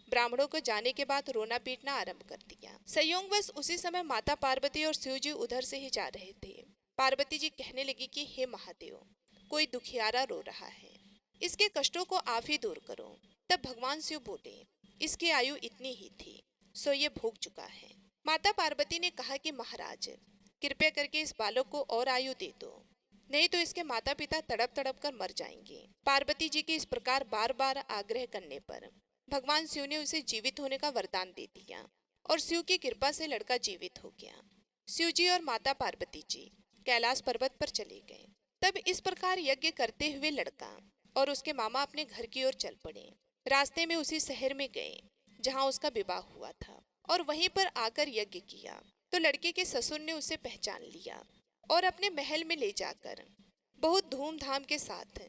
ब्राह्मणों को जाने के बाद रोना पीटना आरंभ कर दिया। संयोगवश उसी समय माता पार्वती और शिव जी उधर से ही जा रहे थे। पार्वती जी कहने लगी कि हे महादेव, कोई दुखियारा रो रहा है, इसके कष्टों को आप ही दूर करो। तब भगवान शिव बोले, इसकी आयु इतनी ही थी, सो ये भोग चुका है। माता पार्वती ने कहा कि महाराज, कृपया करके इस बालक को और आयु दे दो, नहीं तो इसके माता पिता तड़प तड़प कर मर जाएंगे। पार्वती जी के इस प्रकार बार बार आग्रह करने पर भगवान शिव ने उसे जीवित होने का वरदान दे दिया और शिव की कृपा से लड़का जीवित हो गया। शिव जी और माता पार्वती जी कैलाश पर्वत पर चले गए। तब इस प्रकार यज्ञ करते हुए लड़का और उसके मामा अपने घर की ओर चल पड़े। रास्ते में उसी शहर में गए जहाँ उसका विवाह हुआ था और वहीं पर आकर यज्ञ किया तो लड़के के ससुर ने उसे पहचान लिया और अपने महल में ले जाकर बहुत धूमधाम के साथ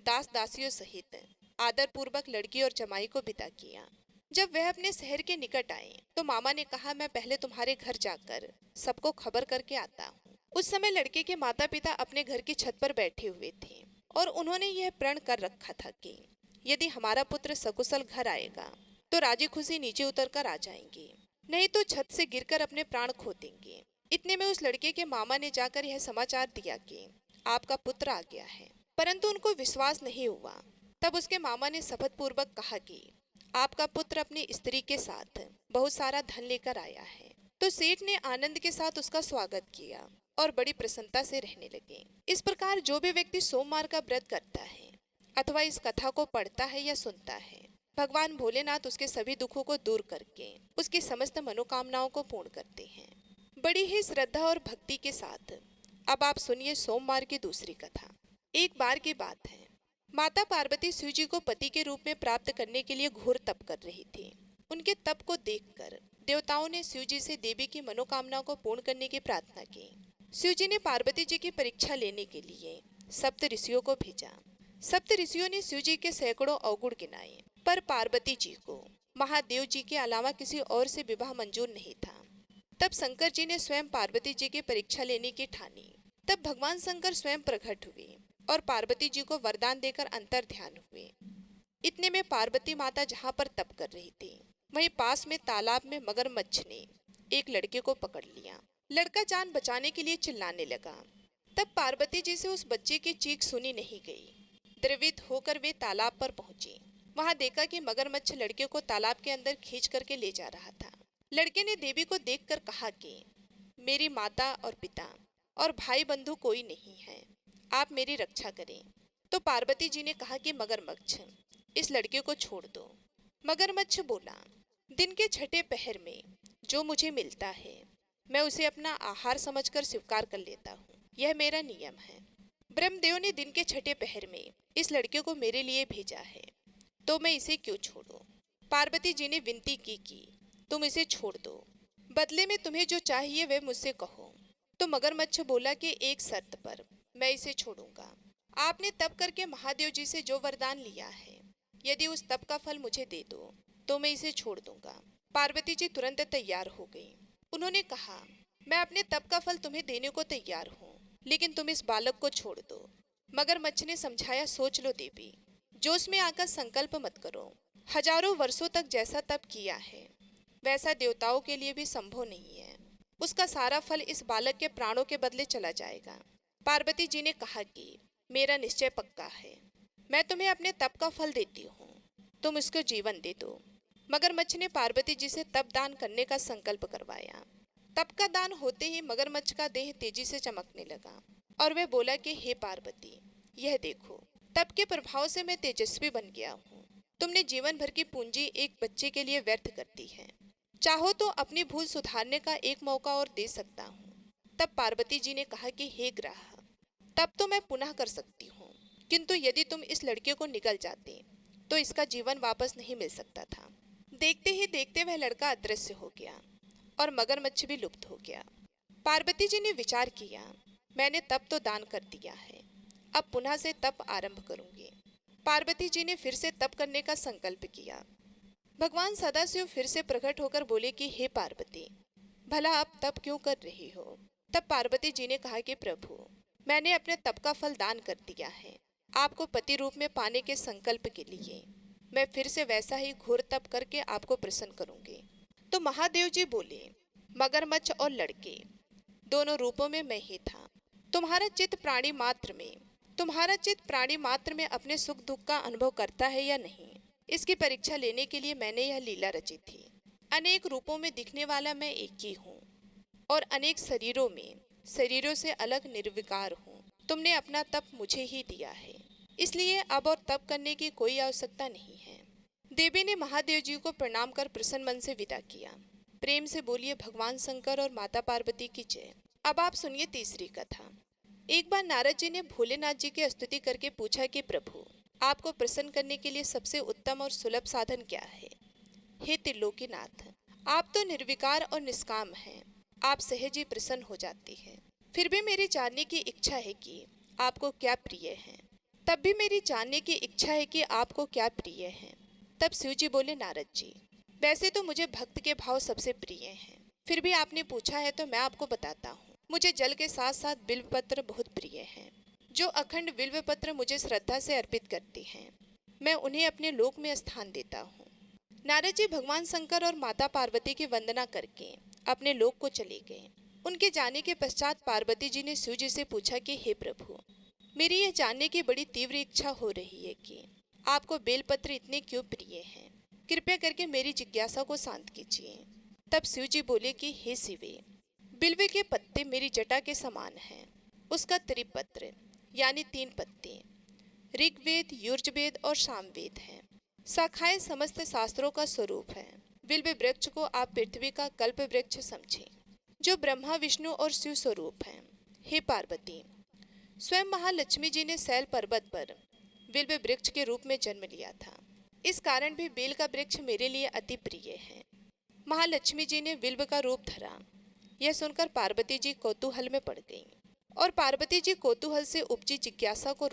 दास दासियों सहित आदर पूर्वक लड़की और जमाई को विदा किया। जब वह अपने शहर के निकट आए तो मामा ने कहा, मैं पहले तुम्हारे घर जाकर सबको खबर करके आता हूँ। उस समय लड़के के माता पिता अपने घर की छत पर बैठे हुए थे और उन्होंने यह प्रण कर रखा था कि यदि हमारा पुत्र सकुशल घर आएगा तो राजी खुशी नीचे उतर कर आ जाएंगे, नहीं तो छत से गिरकर अपने प्राण खो देंगे। इतने में उस लड़के के मामा ने जाकर यह समाचार दिया कि आपका पुत्र आ गया है, परंतु उनको विश्वास नहीं हुआ। तब उसके मामा ने शपथ पूर्वक कहा कि आपका पुत्र अपनी स्त्री के साथ बहुत सारा धन लेकर आया है। तो सेठ ने आनंद के साथ उसका स्वागत किया और बड़ी प्रसन्नता से रहने लगे। इस प्रकार जो भी व्यक्ति सोमवार का व्रत करता है अथवा इस कथा को पढ़ता है या सुनता है, भगवान भोलेनाथ उसके सभी दुखों को दूर करके उसकी समस्त मनोकामनाओं को पूर्ण करते हैं। बड़ी ही श्रद्धा और भक्ति के साथ अब आप सुनिए सोमवार की दूसरी कथा। एक बार की बात है, माता पार्वती शिव जी को पति के रूप में प्राप्त करने के लिए घोर तप कर रही थी। उनके तप को देखकर देवताओं ने शिव जी से देवी की मनोकामना को पूर्ण करने की प्रार्थना की। शिव जी ने पार्वती जी की परीक्षा लेने के लिए सप्त ऋषियों को भेजा। सप्त ऋषियों ने शिव जी के सैकड़ों अवगुण गिनाए, पर पार्वती जी को महादेव जी के अलावा किसी और से विवाह मंजूर नहीं था। तब शंकर जी ने स्वयं पार्वती जी की परीक्षा लेने की ठानी। तब भगवान शंकर स्वयं प्रकट हुए और पार्वती जी को वरदान देकर अंतर ध्यान हुए। इतने में पार्वती माता जहाँ पर तप कर रही थी वहीं पास में तालाब में मगरमच्छ ने एक लड़के को पकड़ लिया। लड़का जान बचाने के लिए चिल्लाने लगा। तब पार्वती जी से उस बच्चे की चीख सुनी नहीं गई। द्रवित होकर वे तालाब पर पहुंची। वहां देखा कि मगरमच्छ लड़के को तालाब के अंदर खींच करके ले जा रहा था। लड़के ने देवी को देखकर कहा कि मेरी माता और पिता और भाई बंधु कोई नहीं है, आप मेरी रक्षा करें। तो पार्वती जी ने कहा कि मगरमच्छ, इस लड़के को छोड़ दो। मगरमच्छ बोला, दिन के छठे पहर में जो मुझे मिलता है मैं उसे अपना आहार समझकर स्वीकार कर लेता हूँ, यह मेरा नियम है। ब्रह्मदेव ने दिन के छठे पहर में इस लड़के को मेरे लिए भेजा है, तो मैं इसे क्यों छोड़ूं? पार्वती जी ने विनती की कि तुम इसे छोड़ दो, बदले में तुम्हें जो चाहिए वह मुझसे कहो। तो मगरमच्छ बोला कि एक शर्त पर मैं इसे छोड़ूंगा। आपने तप करके महादेव जी से जो वरदान लिया है, यदि उस तप का फल मुझे दे दो तो मैं इसे छोड़ दूंगा। पार्वती जी तुरंत तैयार हो गई। उन्होंने कहा, मैं अपने तप का फल तुम्हें देने को तैयार हूँ, लेकिन तुम इस बालक को छोड़ दो। मगरमच्छ ने समझाया, सोच लो देवी, जोश में आकर संकल्प मत करो। हजारों वर्षों तक जैसा तप किया है वैसा देवताओं के लिए भी संभव नहीं है। उसका सारा फल इस बालक के प्राणों के बदले चला जाएगा। पार्वती जी ने कहा कि मेरा निश्चय पक्का है, मैं तुम्हें अपने तप का फल देती हूँ, तुम इसको जीवन दे दो। मगरमच्छ ने पार्वती जी से तप दान करने का संकल्प करवाया। तप का दान होते ही मगरमच्छ का देह तेजी से चमकने लगा और वह बोला कि हे पार्वती, यह देखो, तप के प्रभाव से मैं तेजस्वी बन गया हूँ। तुमने जीवन भर की पूंजी एक बच्चे के लिए व्यर्थ कर दी है। चाहो तो अपनी भूल सुधारने का एक मौका और दे सकता हूँ। तब पार्वती जी ने कहा कि हे ग्रह, तब तो मैं पुनः कर सकती हूँ, किंतु यदि तुम इस लड़के को निगल जाते तो इसका जीवन वापस नहीं मिल सकता था। देखते ही देखते वह लड़का अदृश्य हो गया और मगरमच्छ भी लुप्त हो गया। पार्वती जी ने विचार किया, मैंने तप तो दान कर दिया है, अब पुनः से तप आरंभ करूंगी। पार्वती जी ने फिर से तप करने का संकल्प किया। भगवान सदाशिव फिर से प्रकट होकर बोले कि हे पार्वती, भला अब तप क्यों कर रही हो? तब पार्वती जी ने कहा कि प्रभु, मैंने अपने तप का फल दान कर दिया है। आपको पति रूप में पाने के संकल्प के लिए मैं फिर से वैसा ही घोर तप करके आपको प्रसन्न करूंगी। तो महादेव जी बोले, मगरमच्छ और लड़के दोनों रूपों में मैं ही था। तुम्हारा चित्त प्राणी मात्र में अपने सुख दुख का अनुभव करता है या नहीं, इसकी परीक्षा लेने के लिए मैंने यह लीला रची थी। अनेक रूपों में दिखने वाला मैं एक ही हूँ और अनेक शरीरों से अलग निर्विकार हूँ। तुमने अपना तप मुझे ही दिया है, इसलिए अब और तप करने की कोई आवश्यकता नहीं है। देवी ने महादेव जी को प्रणाम कर प्रसन्न मन से विदा किया। प्रेम से बोलिए भगवान शंकर और माता पार्वती की जय। अब आप सुनिए तीसरी कथा। एक बार नारद जी ने भोलेनाथ जी की स्तुति करके पूछा कि प्रभु, आपको प्रसन्न करने के लिए सबसे उत्तम और सुलभ साधन क्या है? हे त्रिलोकीनाथ, आप तो निर्विकार और निष्काम हैं, आप सहज ही प्रसन्न हो जाती हैं। फिर भी मेरी जानने की इच्छा है कि आपको क्या प्रिय है। तब भी मेरी जानने की इच्छा है कि आपको क्या प्रिय है। तब शिव जी बोले, नारद जी, वैसे तो मुझे भक्त के भाव सबसे प्रिय हैं, फिर भी आपने पूछा है तो मैं आपको बताता हूँ। मुझे जल के साथ साथ बिल्व पत्र बहुत प्रिय हैं। जो अखंड बिल्व पत्र मुझे श्रद्धा से अर्पित करती हैं, मैं उन्हें अपने लोक में स्थान देता हूँ। नारद जी भगवान शंकर और माता पार्वती की वंदना करके अपने लोक को चले गए। उनके जाने के पश्चात पार्वती जी ने शिव जी से पूछा कि हे प्रभु, मेरी यह जानने की बड़ी तीव्र इच्छा हो रही है कि आपको बेलपत्र इतने क्यों प्रिय हैं। कृपया करके मेरी जिज्ञासा को शांत कीजिए। तब शिव जी बोले कि हे शिवे, बिल्व के पत्ते मेरी जटा के समान हैं। उसका त्रिपत्र यानी 3 पत्ते ऋग्वेद, यजुर्वेद और सामवेद हैं। शाखाएं समस्त शास्त्रों का स्वरूप है। बिल्व वृक्ष को आप पृथ्वी का कल्प वृक्ष समझें, जो ब्रह्मा, विष्णु और शिव स्वरूप हैं। हे पार्वती, स्वयं महालक्ष्मी जी ने शैल पर्वत पर बिल्व वृक्ष के रूप में जन्म लिया था। इस कारण भी बेल का वृक्ष मेरे लिए अति प्रिय है। महालक्ष्मी जी ने बिल्व का रूप धरा, यह सुनकर पार्वती जी कौतूहल में पड़ गईं। और पार्वती जी कौतूहल से उपजी जिज्ञासा को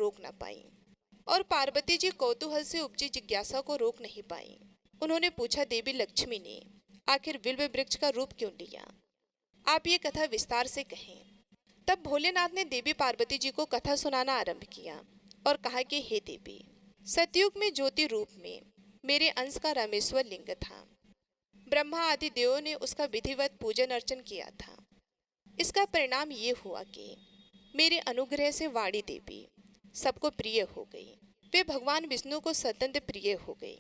रोक नहीं पाई। उन्होंने पूछा, देवी लक्ष्मी ने आखिर बिल्व वृक्ष का रूप क्यों लिया? आप ये कथा विस्तार से कहें। तब भोलेनाथ ने देवी पार्वती जी को कथा सुनाना आरंभ किया और कहा कि हे देवी, सतयुग में ज्योति रूप में मेरे अंश का रामेश्वर लिंग था। ब्रह्मा आदि देवों ने उसका विधिवत पूजन अर्चन किया था। इसका परिणाम ये हुआ कि मेरे अनुग्रह से वाणी देवी सबको प्रिय हो गई। वे भगवान विष्णु को सत्यंत प्रिय हो गई।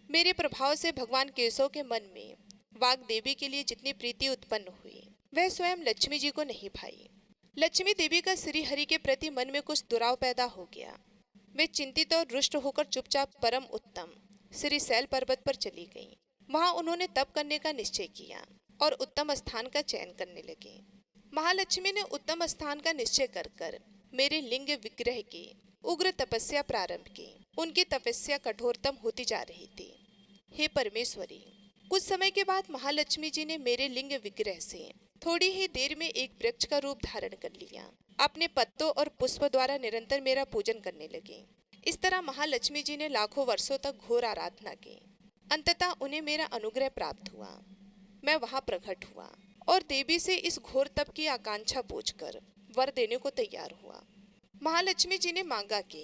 मेरे प्रभाव से भगवान केशव के मन में वाग देवी के लिए जितनी प्रीति उत्पन्न हुई, वह स्वयं लक्ष्मी जी को नहीं भाई। लक्ष्मी देवी का श्री हरि के प्रति मन में कुछ दुराव पैदा हो गया। वे चिंतित और रुष्ट होकर चुपचाप परम उत्तम श्री शैल पर्वत पर चली गईं। वहां उन्होंने तप करने का निश्चय किया और उत्तम स्थान का चयन करने लगे। महालक्ष्मी ने उत्तम स्थान का निश्चय कर मेरे लिंग विग्रह की उग्र तपस्या प्रारंभ की। उनकी तपस्या कठोरतम होती जा रही थी। हे परमेश्वरी, कुछ समय के बाद महालक्ष्मी जी ने मेरे लिंग विग्रह से थोड़ी ही देर में एक वृक्ष का रूप धारण कर लिया। अपने पत्तों और पुष्प द्वारा निरंतर मेरा पूजन करने लगे। इस तरह महालक्ष्मी जी ने लाखों वर्षों तक घोर आराधना की। अंततः उन्हें मेरा अनुग्रह प्राप्त हुआ। मैं वहां प्रकट हुआ और देवी से इस घोर तप की आकांक्षा पूछकर वर देने को तैयार हुआ। महालक्ष्मी जी ने मांगा कि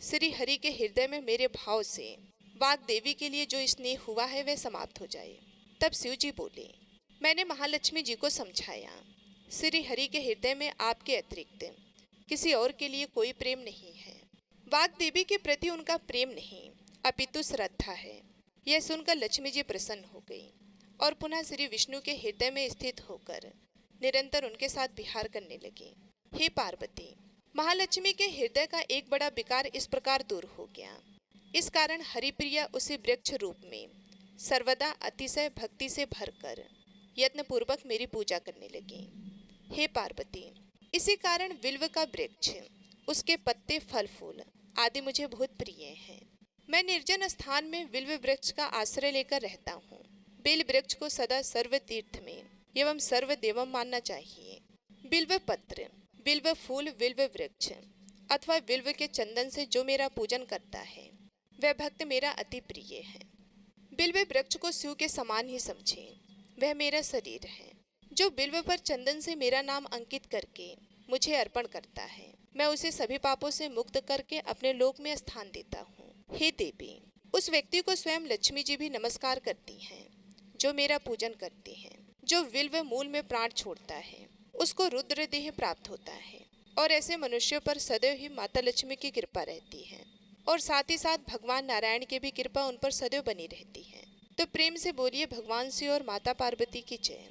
श्री हरि के हृदय में मेरे भाव से वाग देवी के लिए जो स्नेह हुआ है वह समाप्त हो जाए। तब शिव जी बोले, मैंने महालक्ष्मी जी को समझाया, श्री हरि के हृदय में आपके अतिरिक्त किसी और के लिए कोई प्रेम नहीं है। वाग देवी के प्रति उनका प्रेम नहीं अपितु श्रद्धा है। यह सुनकर लक्ष्मी जी प्रसन्न हो गई और पुनः श्री विष्णु के हृदय में स्थित होकर निरंतर उनके साथ विहार करने लगी। हे पार्वती, महालक्ष्मी के हृदय का एक बड़ा विकार इस प्रकार दूर हो गया। इस कारण हरिप्रिया उसी वृक्ष रूप में सर्वदा अतिशय भक्ति से भरकर यत्नपूर्वक मेरी पूजा करने लगी। हे पार्वती, इसी कारण बिल्व का वृक्ष, उसके पत्ते, फल फूल आदि मुझे बहुत प्रिय हैं। मैं निर्जन स्थान में बिल्व वृक्ष का आश्रय लेकर रहता हूँ। बेल वृक्ष को सदा सर्व तीर्थ में एवं सर्व देवम मानना चाहिए। बिल्व पत्र, बिल्व फूल, बिल्व वृक्ष अथवा बिल्व के चंदन से जो मेरा पूजन करता है वह भक्त मेरा अति प्रिय है। बिल्व वृक्ष को शिव के समान ही समझे, वह मेरा शरीर है। जो बिल्व पर चंदन से मेरा नाम अंकित करके मुझे अर्पण करता है, मैं उसे सभी पापों से मुक्त करके अपने लोक में स्थान देता हूँ। हे देवी, उस व्यक्ति को स्वयं लक्ष्मी जी भी नमस्कार करती हैं जो मेरा पूजन करते हैं। जो बिल्व मूल में प्राण छोड़ता है उसको रुद्र देह प्राप्त होता है और ऐसे मनुष्यों पर सदैव ही माता लक्ष्मी की कृपा रहती है और साथ ही साथ भगवान नारायण की भी कृपा उन पर सदैव बनी रहती है। तो प्रेम से बोलिए भगवान शिव और माता पार्वती की जय।